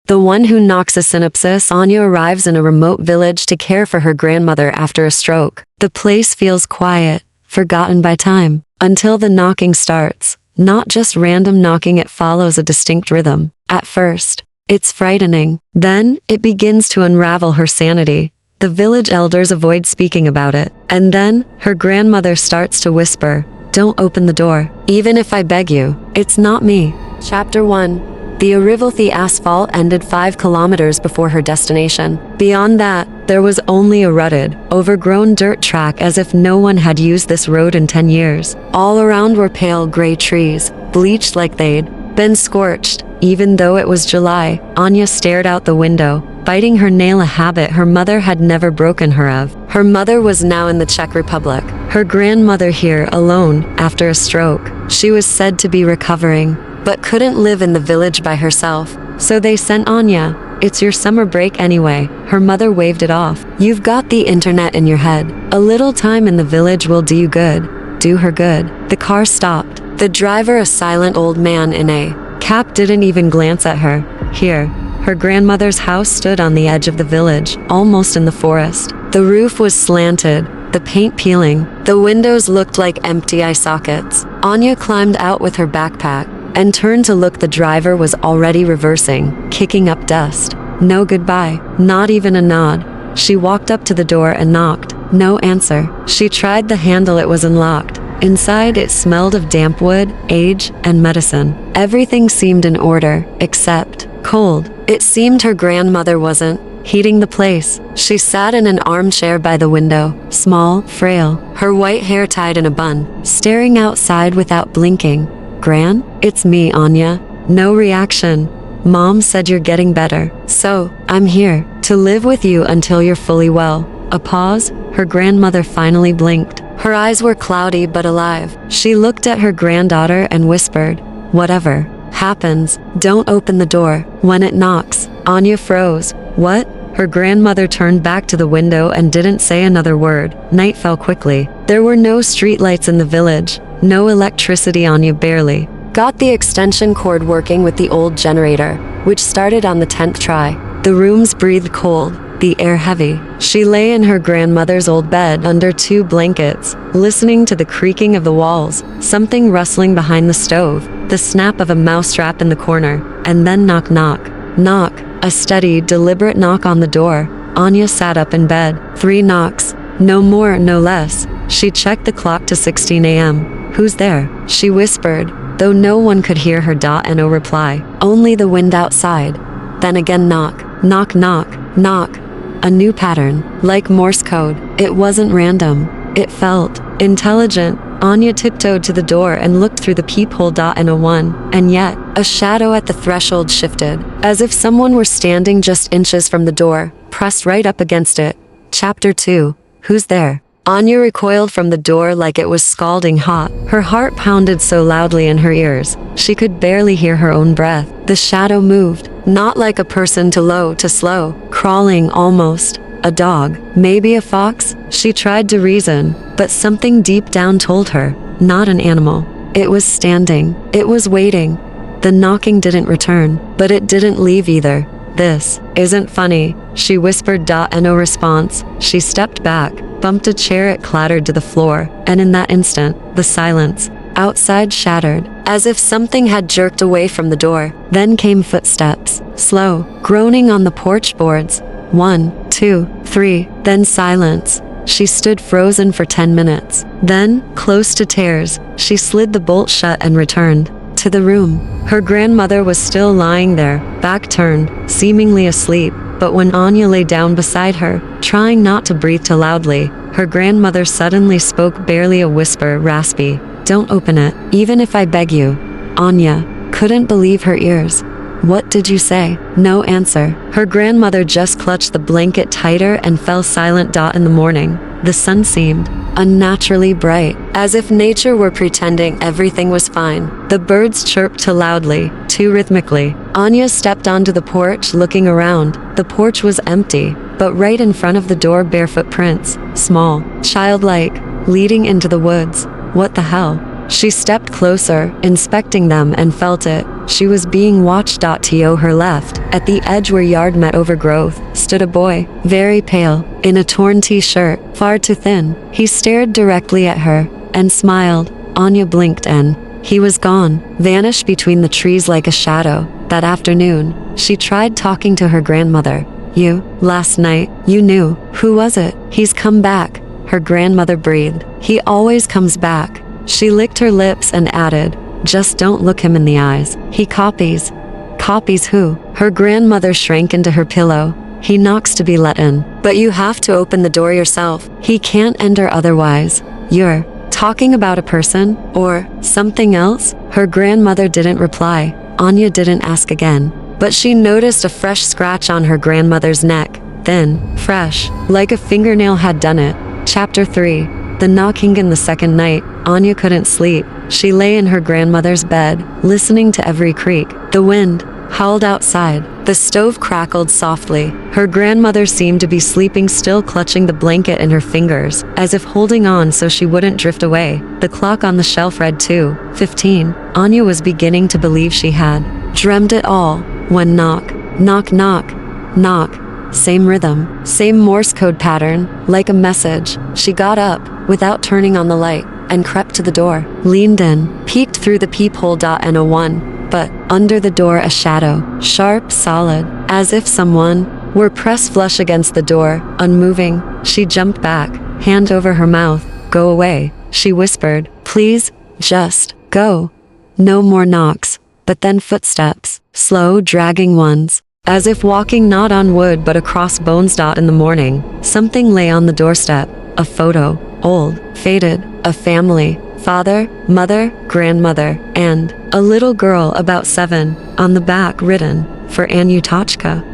The one who knocks. A synopsis. Anya arrives in a remote village to care for her grandmother after a stroke. The place feels quiet, forgotten by time, until the knocking starts. Not just random knocking, it follows a distinct rhythm. At first, it's frightening. Then, it begins to unravel her sanity. The village elders avoid speaking about it. And then, her grandmother starts to whisper, "Don't open the door. Even if I beg you, it's not me." Chapter 1. The arrival. The asphalt ended 5 kilometers before her destination. Beyond that, there was only a rutted, overgrown dirt track, as if no one had used this road in 10 years. All around were pale gray trees, bleached like they'd been scorched. Even though it was July, Anya stared out the window, biting her nail, a habit her mother had never broken her of. Her mother was now in the Czech Republic, her grandmother here alone after a stroke. She was said to be recovering, but couldn't live in the village by herself. So they sent Anya. "It's your summer break anyway." Her mother waved it off. "You've got the internet in your head. A little time in the village will do you good." Do her good. The car stopped. The driver, a silent old man in a cap, didn't even glance at her. Here, her grandmother's house stood on the edge of the village, almost in the forest. The roof was slanted, the paint peeling. The windows looked like empty eye sockets. Anya climbed out with her backpack and turned to look. The driver was already reversing, kicking up dust. No goodbye, not even a nod. She walked up to the door and knocked. No answer. She tried the handle, it was unlocked. Inside, it smelled of damp wood, age, and medicine. Everything seemed in order, except cold. It seemed her grandmother wasn't heating the place. She sat in an armchair by the window, small, frail, her white hair tied in a bun, staring outside without blinking. "Gran? It's me, Anya." No reaction. "Mom said you're getting better. So, I'm here to live with you until you're fully well." A pause. Her grandmother finally blinked. Her eyes were cloudy but alive. She looked at her granddaughter and whispered, "Whatever happens, don't open the door when it knocks." Anya froze. "What?" Her grandmother turned back to the window and didn't say another word. Night fell quickly. There were no streetlights in the village, no electricity. Anya barely got the extension cord working with the old generator, which started on the 10th try. The rooms breathed cold, the air heavy. She lay in her grandmother's old bed under 2 blankets, listening to the creaking of the walls, something rustling behind the stove, the snap of a mousetrap in the corner, and then knock, knock, knock. A steady, deliberate knock on the door. Anya sat up in bed. 3 knocks. No more, no less. She checked the clock to 16 a.m. "Who's there?" she whispered, though no one could hear her. No reply. Only the wind outside. Then again knock, knock, knock, knock. A new pattern, like Morse code. It wasn't random. It felt intelligent. Anya tiptoed to the door and looked through the peephole. And a 1. And yet, a shadow at the threshold shifted, as if someone were standing just inches from the door, pressed right up against it. Chapter 2. Who's there? Anya recoiled from the door like it was scalding hot. Her heart pounded so loudly in her ears, she could barely hear her own breath. The shadow moved, not like a person, to low to slow, crawling almost. A dog, maybe a fox? She tried to reason, but something deep down told her, not an animal. It was standing. It was waiting. The knocking didn't return, but it didn't leave either. "This isn't funny," she whispered. And no response. She stepped back, bumped a chair, it clattered to the floor, and in that instant, the silence outside shattered, as if something had jerked away from the door. Then came footsteps, slow, groaning on the porch boards. 1, 2, 3, then silence. She stood frozen for 10 minutes. Then, close to tears, she slid the bolt shut and returned to the room. Her grandmother was still lying there, back turned, seemingly asleep. But when Anya lay down beside her, trying not to breathe too loudly, her grandmother suddenly spoke, barely a whisper, raspy. "Don't open it, even if I beg you." Anya couldn't believe her ears. "What did you say?" No answer. Her grandmother just clutched the blanket tighter and fell silent. In the morning, the sun seemed unnaturally bright, as if nature were pretending everything was fine. The birds chirped too loudly, too rhythmically. Anya stepped onto the porch, looking around. The porch was empty, but right in front of the door, bare footprints, small, childlike, leading into the woods. What the hell? She stepped closer, inspecting them, and felt it. She was being watched. To her left, at the edge where yard met overgrowth, stood a boy, very pale, in a torn t-shirt, far too thin. He stared directly at her, and smiled. Anya blinked and he was gone, vanished between the trees like a shadow. That afternoon, she tried talking to her grandmother. You, last night, you knew. Who was it? He's come back, her grandmother breathed. He always comes back. She licked her lips and added, just don't look him in the eyes. He copies. Copies who? Her grandmother shrank into her pillow. He knocks to be let in. But you have to open the door yourself. He can't enter otherwise. You're talking about a person? Or something else? Her grandmother didn't reply. Anya didn't ask again. But she noticed a fresh scratch on her grandmother's neck. Thin, fresh, like a fingernail had done it. Chapter 3. The knocking. In the second night, Anya couldn't sleep. She lay in her grandmother's bed, listening to every creak. The wind howled outside. The stove crackled softly. Her grandmother seemed to be sleeping still, clutching the blanket in her fingers, as if holding on so she wouldn't drift away. The clock on the shelf read 2:15. Anya was beginning to believe she had dreamt it all, when knock, knock, knock, knock. Same rhythm, same Morse code pattern, like a message. She got up, without turning on the light, and crept to the door, leaned in, peeked through the peephole. And a one. But under the door a shadow, sharp, solid, as if someone were pressed flush against the door, unmoving. She jumped back, hand over her mouth. Go away, she whispered. Please, just go. No more knocks. But then footsteps, slow, dragging ones, as if walking not on wood but across bones. In the morning, something lay on the doorstep. A photo, old, faded, a family. Father, mother, grandmother, and a little girl about 7, on the back written, for Anya.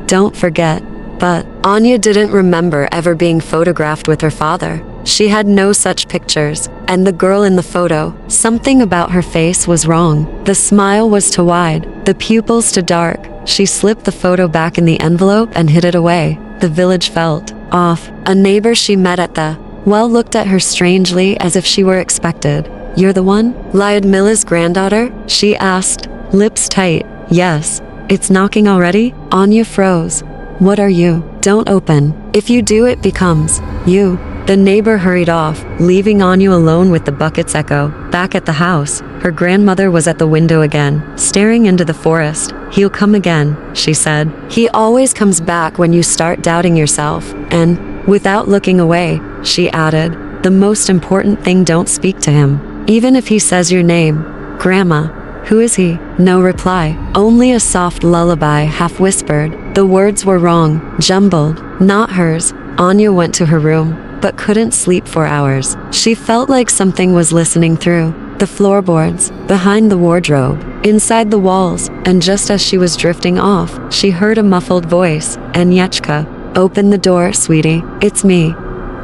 Don't forget. But Anya didn't remember ever being photographed with her father. She had no such pictures, and the girl in the photo, something about her face was wrong. The smile was too wide, the pupils too dark. She slipped the photo back in the envelope and hid it away. The village felt off. A neighbor she met at the well looked at her strangely, as if she were expected. You're the one? Lyudmila's granddaughter? She asked, lips tight. Yes. It's knocking already? Anya froze. What are you? Don't open. If you do, it becomes you. The neighbor hurried off, leaving Anya alone with the bucket's echo. Back at the house, her grandmother was at the window again, staring into the forest. He'll come again, she said. He always comes back when you start doubting yourself. And, without looking away, she added, the most important thing, don't speak to him. Even if he says your name. Grandma. Who is he? No reply. Only a soft lullaby, half whispered. The words were wrong, jumbled, not hers. Anya went to her room, but couldn't sleep for hours. She felt like something was listening through the floorboards, behind the wardrobe, inside the walls, and just as she was drifting off, she heard a muffled voice. Agnieszka. Open the door, sweetie. It's me.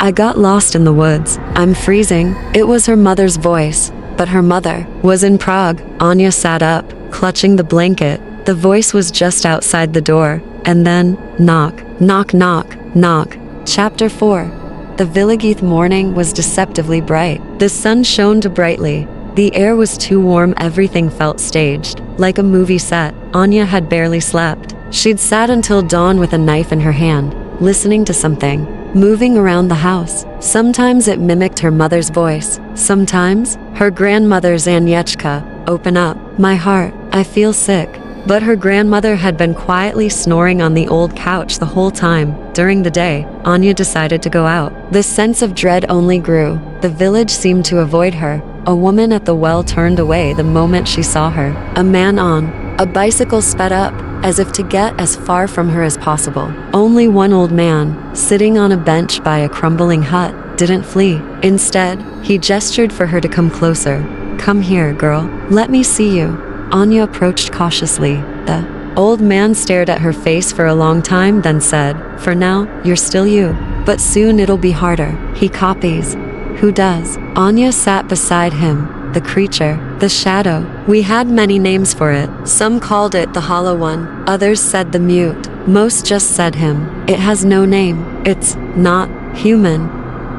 I got lost in the woods. I'm freezing. It was her mother's voice. But her mother was in Prague. Anya sat up, clutching the blanket. The voice was just outside the door. And then, knock, knock, knock, knock. Chapter 4. The Vilagith morning was deceptively bright. The sun shone too brightly. The air was too warm. Everything felt staged, like a movie set. Anya had barely slept. She'd sat until dawn with a knife in her hand, listening to something moving around the house. Sometimes it mimicked her mother's voice. Sometimes, her grandmother's. Agnieszka, open up. My heart, I feel sick. But her grandmother had been quietly snoring on the old couch the whole time. During the day, Anya decided to go out. The sense of dread only grew. The village seemed to avoid her. A woman at the well turned away the moment she saw her. A man on a bicycle sped up, as if to get as far from her as possible. Only one old man, sitting on a bench by a crumbling hut, didn't flee. Instead, he gestured for her to come closer. Come here, girl. Let me see you. Anya approached cautiously. The old man stared at her face for a long time, then said, for now, you're still you. But soon it'll be harder. He copies. Who does? Anya sat beside him. The creature, the shadow. We had many names for it. Some called it the Hollow One. Others said the Mute. Most just said him. It has no name. It's not human.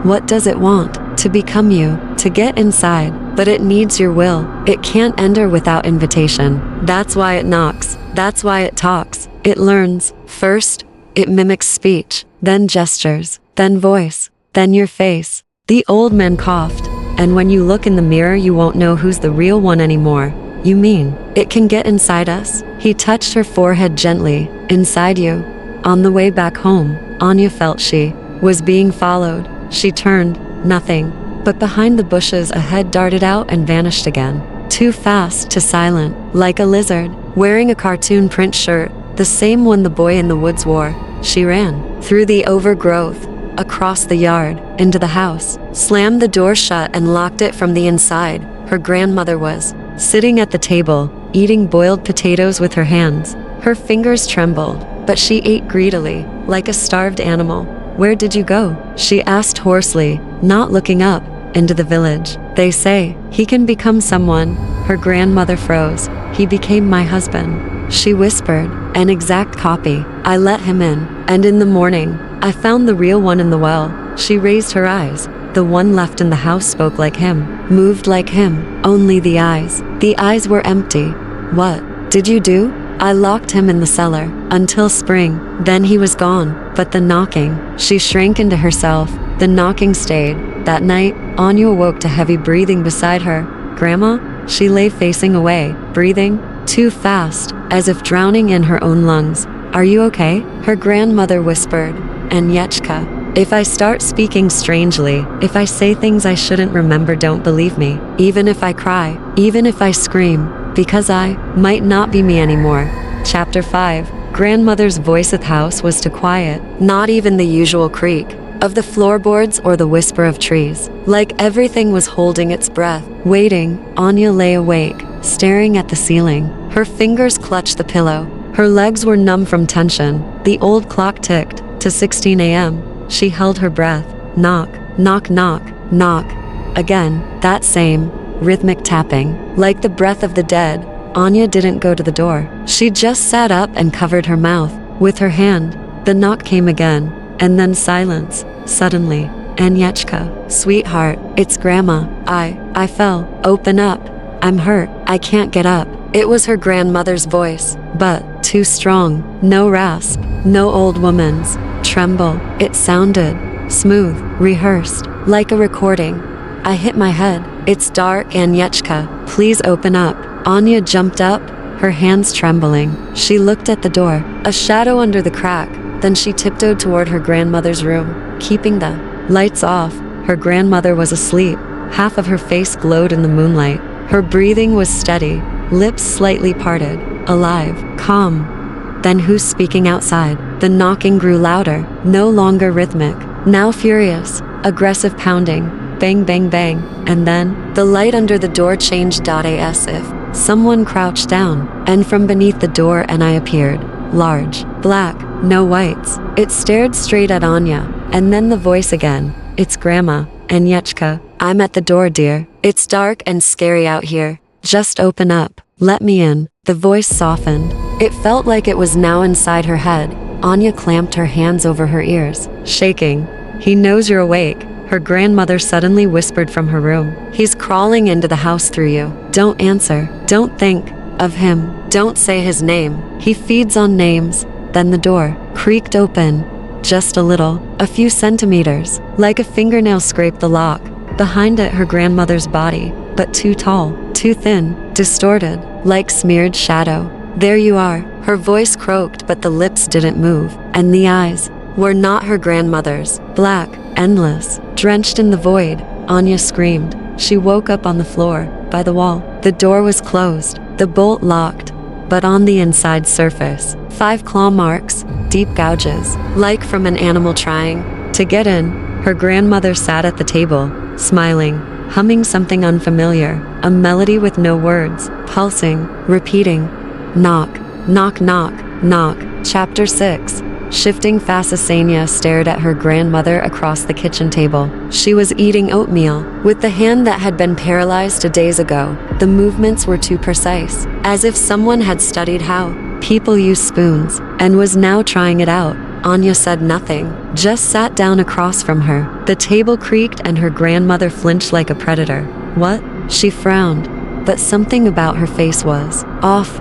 What does it want? To become you. To get inside. but it needs your will. It can't enter without invitation. That's why it knocks. That's why it talks. It learns. First, it mimics speech, then gestures, then voice, then your face. The old man coughed. And when you look in the mirror, you won't know who's the real one anymore. You mean, it can get inside us? He touched her forehead gently. Inside you. On the way back home, Anya felt she was being followed. She turned. Nothing. But behind the bushes a head darted out and vanished again. Too fast, too silent, like a lizard, wearing a cartoon print shirt, the same one the boy in the woods wore. She ran. Through the overgrowth. Across the yard. Into the house. Slammed the door shut and locked it from the inside. Her grandmother was sitting at the table, eating boiled potatoes with her hands. Her fingers trembled, but she ate greedily, like a starved animal. Where did you go? She asked hoarsely, not looking up. Into the village. They say, he can become someone. Her grandmother froze. He became my husband. She whispered, an exact copy. I let him in, and in the morning, I found the real one in the well. She raised her eyes. The one left in the house spoke like him, moved like him, only the eyes. The eyes were empty. What did you do? I locked him in the cellar, until spring. Then he was gone. But the knocking, she shrank into herself. The knocking stayed. That night, Anya awoke to heavy breathing beside her. Grandma? She lay facing away, breathing too fast, as if drowning in her own lungs. Are you okay? Her grandmother whispered. Anyechka, if I start speaking strangely, if I say things I shouldn't remember, don't believe me. Even if I cry, even if I scream, because I might not be me anymore. Chapter 5. Grandmother's voice at the house was too quiet, not even the usual creak of the floorboards or the whisper of trees. Like everything was holding its breath, waiting. Anya lay awake, staring at the ceiling. Her fingers clutched the pillow. Her legs were numb from tension. The old clock ticked to 16 a.m. She held her breath. Knock, knock, knock, knock. Again, that same rhythmic tapping, like the breath of the dead. Anya didn't go to the door. She just sat up and covered her mouth with her hand. The knock came again, and then silence. Suddenly, Anyechka, sweetheart, it's Grandma. I fell. Open up. I'm hurt. I can't get up. It was her grandmother's voice, but too strong. No rasp, no old woman's tremble. It sounded smooth, rehearsed, like a recording. I hit my head. It's dark, Anyechka. Please open up. Anya jumped up, her hands trembling. She looked at the door, a shadow under the crack. Then she tiptoed toward her grandmother's room, keeping the lights off. Her grandmother was asleep. Half of her face glowed in the moonlight. Her breathing was steady, lips slightly parted, alive, calm. Then who's speaking outside? The knocking grew louder, no longer rhythmic, now furious, aggressive pounding, bang, bang, bang. And then, the light under the door changed as if someone crouched down, and from beneath the door an eye appeared, large, black, no whites. It stared straight at Anya, and then the voice again. It's Grandma, Anyechka. I'm at the door, dear. It's dark and scary out here. Just open up. Let me in. The voice softened. It felt like it was now inside her head. Anya clamped her hands over her ears, shaking. He knows you're awake. Her grandmother suddenly whispered from her room. He's crawling into the house through you. Don't answer. Don't think of him. Don't say his name. He feeds on names. Then the door creaked open. Just a little, a few centimeters, like a fingernail scraped the lock. Behind it, her grandmother's body, but too tall, too thin, distorted, like smeared shadow. There you are. Her voice croaked, but the lips didn't move, and the eyes were not her grandmother's. Black, endless, drenched in the void. Anya screamed. She woke up on the floor, by the wall. The door was closed, the bolt locked, but on the inside surface, 5 claw marks, deep gouges, like from an animal trying to get in. Her grandmother sat at the table, smiling, humming something unfamiliar, a melody with no words, pulsing, repeating. Knock, knock, knock, knock. Chapter 6. Shifting fast, Anya stared at her grandmother across the kitchen table. She was eating oatmeal, with the hand that had been paralyzed days ago. The movements were too precise, as if someone had studied how people use spoons, and was now trying it out. Anya said nothing, just sat down across from her. The table creaked and her grandmother flinched like a predator. What? She frowned, but something about her face was off.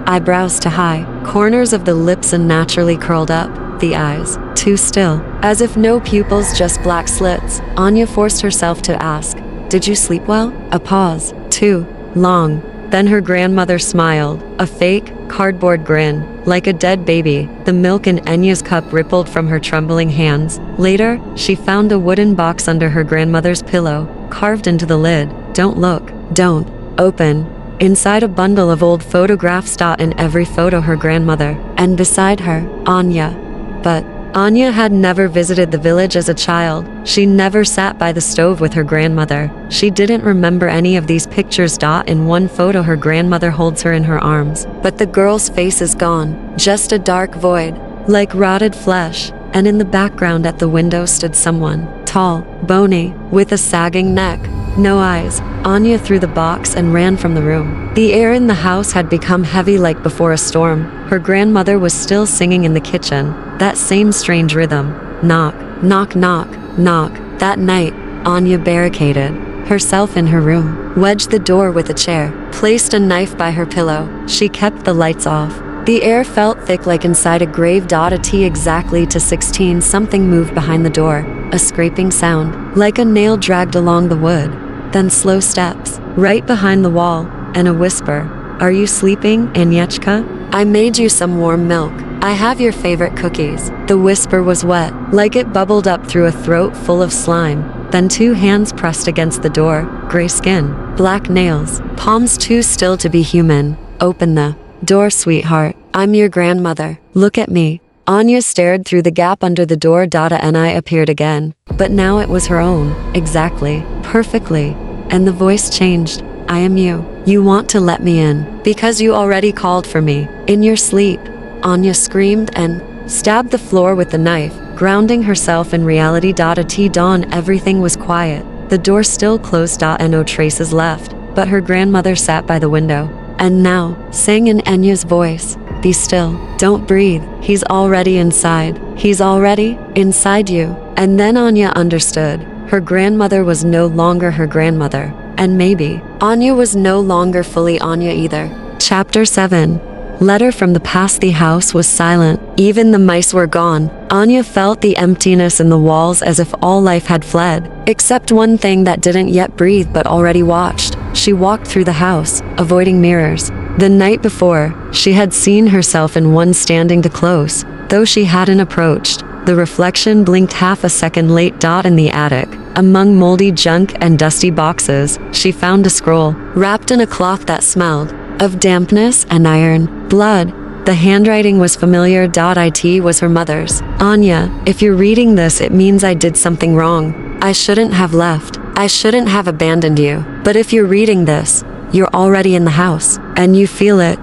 Eyebrows too high, corners of the lips unnaturally curled up, the eyes too still, as if no pupils, just black slits. Anya forced herself to ask, "Did you sleep well?" A pause, too long. Then her grandmother smiled, a fake, cardboard grin, like a dead baby. The milk in Anya's cup rippled from her trembling hands. Later, she found a wooden box under her grandmother's pillow, carved into the lid. "Don't look. Don't open." Inside a bundle of old photographs, in every photo her grandmother, and beside her, Anya. But Anya had never visited the village as a child. She never sat by the stove with her grandmother. She didn't remember any of these pictures. In one photo her grandmother holds her in her arms, but the girl's face is gone, just a dark void, like rotted flesh. And in the background at the window stood someone, tall, bony, with a sagging neck, no eyes. Anya threw the box and ran from the room. The air in the house had become heavy like before a storm. Her grandmother was still singing in the kitchen, that same strange rhythm. Knock, knock, knock, knock. That night, Anya barricaded herself in her room, wedged the door with a chair, placed a knife by her pillow. She kept the lights off. The air felt thick like inside a grave. At exactly to 16 something moved behind the door, a scraping sound, like a nail dragged along the wood. Then slow steps, right behind the wall, and a whisper. "Are you sleeping, Agnieszka? I made you some warm milk. I have your favorite cookies." The whisper was wet, like it bubbled up through a throat full of slime. Then two hands pressed against the door, gray skin, black nails, palms too still to be human. "Open the door, sweetheart. I'm your grandmother. Look at me." Anya stared through the gap under the door. An eye appeared again, but now it was her own, exactly, perfectly. And the voice changed. "I am you. You want to let me in, because you already called for me, in your sleep." Anya screamed and stabbed the floor with the knife, grounding herself in reality. At dawn, everything was quiet. The door still closed. And no traces left, but her grandmother sat by the window, and now sang in Anya's voice, "Be still. Don't breathe. He's already inside. He's already inside you." And then Anya understood. Her grandmother was no longer her grandmother. And maybe Anya was no longer fully Anya either. Chapter 7. Letter from the past. The house was silent. Even the mice were gone. Anya felt the emptiness in the walls, as if all life had fled, except one thing that didn't yet breathe but already watched. She walked through the house, avoiding mirrors. The night before, she had seen herself in one standing too close, though she hadn't approached. The reflection blinked half a second late. In the attic, among moldy junk and dusty boxes, she found a scroll, wrapped in a cloth that smelled of dampness and iron, blood. The handwriting was familiar. It was her mother's. "Anya, if you're reading this, it means I did something wrong. I shouldn't have left. I shouldn't have abandoned you. But if you're reading this, you're already in the house, and you feel it.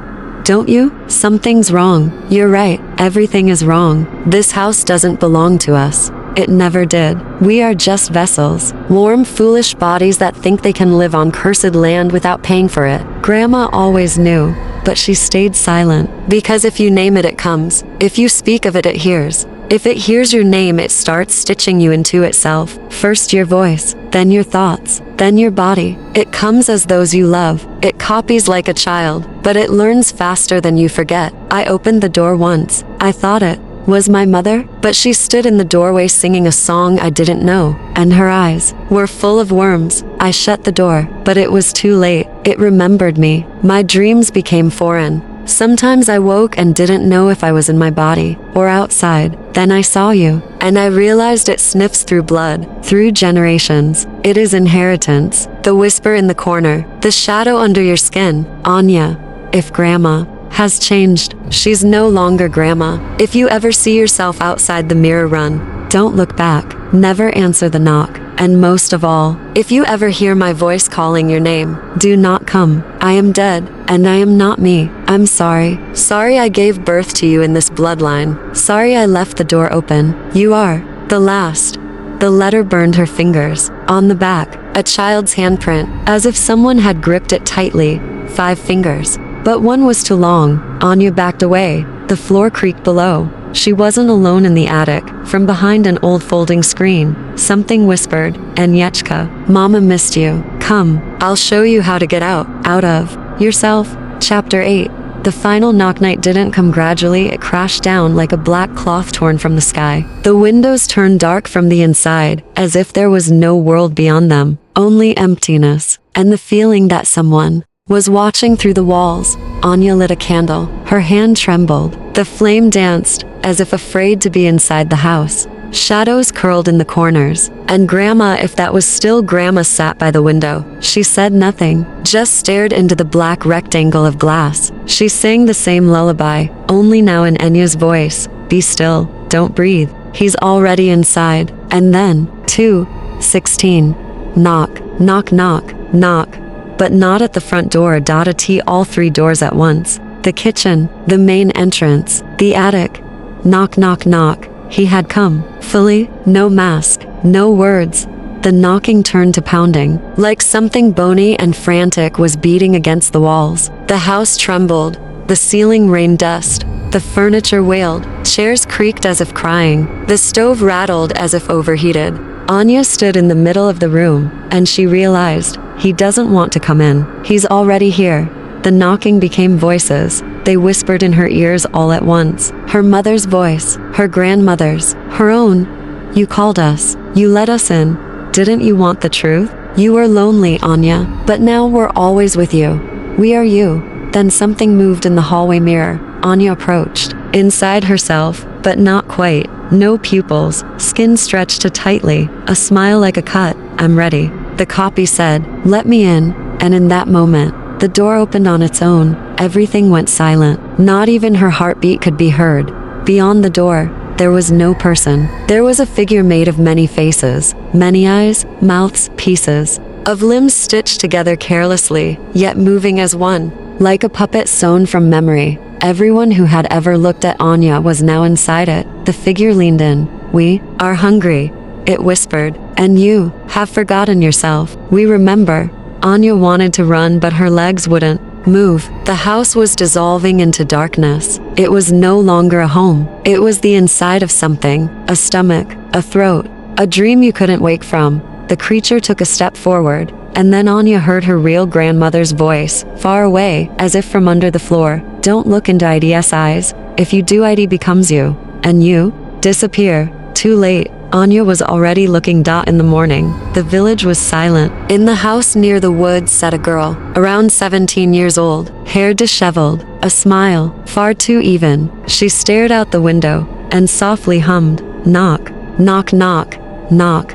Don't you? Something's wrong. You're right. Everything is wrong. This house doesn't belong to us. It never did. We are just vessels. Warm, foolish bodies that think they can live on cursed land without paying for it." Grandma always knew, but she stayed silent. "Because if you name it, it comes. If you speak of it, it hears. If it hears your name, it starts stitching you into itself. First your voice, then your thoughts, then your body. It comes as those you love. It copies like a child, but it learns faster than you forget." I opened the door once. I thought it was my mother, but she stood in the doorway singing a song I didn't know, and her eyes were full of worms. I shut the door, but it was too late. It remembered me. My dreams became foreign. Sometimes I woke and didn't know if I was in my body or outside. Then I saw you, and I realized it sniffs through blood, through generations. It is inheritance. The whisper in the corner, the shadow under your skin. "Anya, if Grandma has changed, she's no longer Grandma. If you ever see yourself outside the mirror, run. Don't look back. Never answer the knock. And most of all, if you ever hear my voice calling your name, do not come. I am dead, and I am not me. I'm sorry. Sorry I gave birth to you in this bloodline. Sorry I left the door open. You are the last." The letter burned her fingers. On the back, a child's handprint, as if someone had gripped it tightly. 5 fingers. But one was too long. Anya backed away. The floor creaked below. She wasn't alone in the attic. From behind an old folding screen, something whispered, "Agnieszka, Mama missed you. Come, I'll show you how to get out of yourself. Chapter 8. The final knock night didn't come gradually, it crashed down like a black cloth torn from the sky. The windows turned dark from the inside, as if there was no world beyond them, only emptiness, and the feeling that someone was watching through the walls. Anya lit a candle. Her hand trembled. The flame danced, as if afraid to be inside the house. Shadows curled in the corners, and Grandma, if that was still Grandma, sat by the window. She said nothing, just stared into the black rectangle of glass. She sang the same lullaby, only now in Anya's voice. Be still, don't breathe. He's already inside. And then, 2:16. Knock, knock, knock, knock. But not at the front door. All 3 doors at once. The kitchen, the main entrance, the attic. Knock, knock, knock. He had come, fully, no mask, no words. The knocking turned to pounding, like something bony and frantic was beating against the walls. The house trembled, the ceiling rained dust, the furniture wailed, chairs creaked as if crying, the stove rattled as if overheated. Anya stood in the middle of the room, and she realized, he doesn't want to come in. He's already here. The knocking became voices. They whispered in her ears all at once. Her mother's voice, her grandmother's, her own. You called us. You let us in. Didn't you want the truth? You were lonely, Anya, but now we're always with you. We are you. Then something moved in the hallway mirror. Anya approached. Inside herself, but not quite. No pupils, skin stretched too tightly, a smile like a cut. I'm ready. The copy said, let me in, and in that moment, the door opened on its own. Everything went silent. Not even her heartbeat could be heard. Beyond the door, there was no person. There was a figure made of many faces, many eyes, mouths, pieces of limbs stitched together carelessly, yet moving as one, like a puppet sewn from memory. Everyone who had ever looked at Anya was now inside it. The figure leaned in. We are hungry, it whispered, and you have forgotten yourself. We remember. Anya wanted to run, but her legs wouldn't move. The house was dissolving into darkness. It was no longer a home. It was the inside of something, a stomach, a throat, a dream you couldn't wake from. The creature took a step forward, and then Anya heard her real grandmother's voice, far away, as if from under the floor. Don't look into ID's eyes. If you do, ID becomes you, and you disappear. Too late. Anya was already looking. In the morning, the village was silent. In the house near the woods sat a girl, around 17 years old, hair disheveled, a smile, far too even. She stared out the window, and softly hummed, knock, knock, knock, knock.